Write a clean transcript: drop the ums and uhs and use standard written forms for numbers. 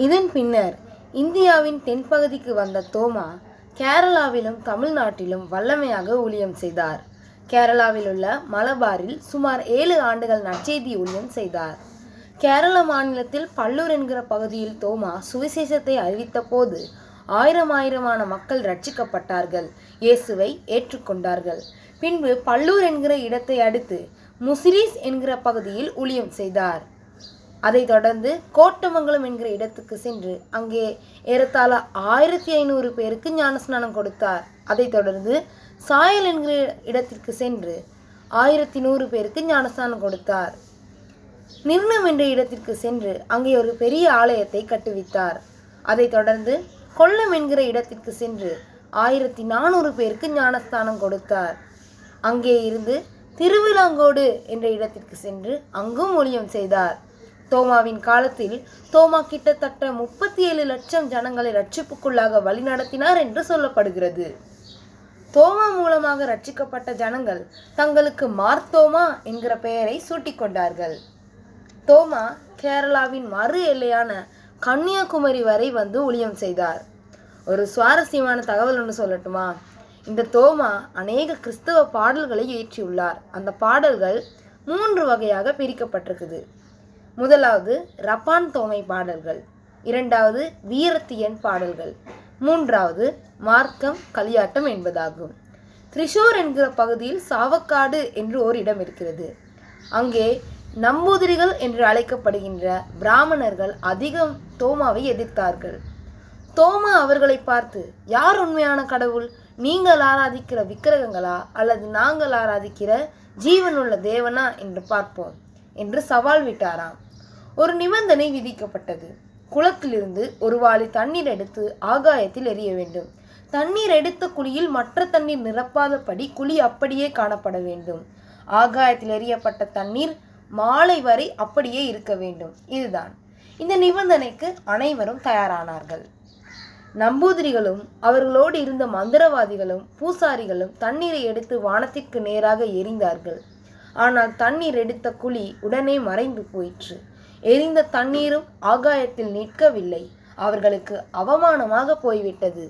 இதன் பின்னர் இந்தியாவின் தென்பகுதிக்கு வந்த தோமா கேரளாவிலும் தமிழ்நாட்டிலும் வல்லமையாக ஊழியம் செய்தார். கேரளாவில் உள்ள மலபாரில் சுமார் 7 ஆண்டுகள் நற்செய்தி ஊழியம் செய்தார். கேரள மாநிலத்தில் பல்லூர் என்கிற பகுதியில் தோமா சுவிசேஷத்தை அறிவித்த போது ஆயிரமான மக்கள் ரட்சிக்கப்பட்டார்கள், இயேசுவை ஏற்றுக்கொண்டார்கள். பின்பு பல்லூர் என்கிற இடத்தை அடுத்து முசிறிஸ் என்கிற பகுதியில் ஊழியம் செய்தார். அதைத் தொடர்ந்து கோட்டமங்கலம் என்கிற இடத்துக்கு சென்று அங்கே ஏறத்தாழ 1500 பேருக்கு ஞானஸ்நானம் கொடுத்தார். அதைத் தொடர்ந்து சாயல் என்கிற இடத்திற்கு சென்று 1100 பேருக்கு ஞானஸ்நானம் கொடுத்தார். நிர்ணம் என்ற இடத்திற்கு சென்று அங்கே ஒரு பெரிய ஆலயத்தை கட்டுவித்தார். அதைத் தொடர்ந்து கொல்லம் என்கிற இடத்திற்கு சென்று 1400 பேருக்கு ஞானஸ்தானம் கொடுத்தார். அங்கே இருந்து திருவிலாங்கோடு என்ற இடத்திற்கு சென்று அங்கும் ஊழியம் செய்தார். தோமாவின் காலத்தில் தோமா கிட்டத்தட்ட 37 லட்சம் ஜனங்களை ரட்சிப்புக்குள்ளாக வழிநடத்தினார் என்று சொல்லப்படுகிறது. தோமா மூலமாக ரட்சிக்கப்பட்ட ஜனங்கள் தங்களுக்கு மார்த்தோமா என்கிற பெயரை சூட்டிக்கொண்டார்கள். தோமா கேரளாவின் மறு எல்லையான கன்னியாகுமரி வரை வந்து ஊழியம் செய்தார். ஒரு சுவாரஸ்யமான தகவல் ஒன்று சொல்லட்டுமா? இந்த தோமா அநேக கிறிஸ்தவ பாடல்களை இயற்றியுள்ளார். அந்த பாடல்கள் 3 வகையாக பிரிக்கப்பட்டிருக்குது. முதலாவது ரப்பான் தோமை பாடல்கள், இரண்டாவது வீரத்தியன் பாடல்கள், மூன்றாவது மார்க்கம் களியாட்டம் என்பதாகும். திரிசூர் என்கிற பகுதியில் சாவக்காடு என்று ஒரு இடம் இருக்கிறது. அங்கே நம்பூதிரிகள் என்று அழைக்கப்படுகின்ற பிராமணர்கள் அதிகம் தோமாவை எதிர்த்தார்கள். தோமா அவர்களை பார்த்து, யார் உண்மையான கடவுள்? நீங்கள் ஆராதிக்கிற விக்கிரகங்களா அல்லது நாங்கள் ஆராதிக்கிற ஜீவனுள்ள தேவனா என்று பார்ப்போம் என்று சவால் விட்டாராம். ஒரு நிபந்தனை விதிக்கப்பட்டது. குளத்திலிருந்து ஒரு வாளி தண்ணீர் எடுத்து ஆகாயத்தில் எறிய வேண்டும். தண்ணீர் எடுத்த குழியில் மற்ற தண்ணீர் நிரப்பாதபடி குழி அப்படியே காணப்பட வேண்டும். ஆகாயத்தில் எறியப்பட்ட தண்ணீர் மாலை வரை அப்படியே இருக்க வேண்டும். இதுதான். இந்த நிபந்தனைக்கு அனைவரும் தயாரானார்கள். நம்பூதிரிகளும் அவர்களோடு இருந்த மந்திரவாதிகளும் பூசாரிகளும் தண்ணீரை எடுத்து வானத்திற்கு நேராக எறிந்தார்கள். ஆனால் தண்ணீர் எடுத்த குழி உடனே மறைந்து போயிற்று. எரிந்த தண்ணீரும் ஆகாயத்தில் நிற்கவில்லை. அவர்களுக்கு அவமானமாக போய்விட்டது.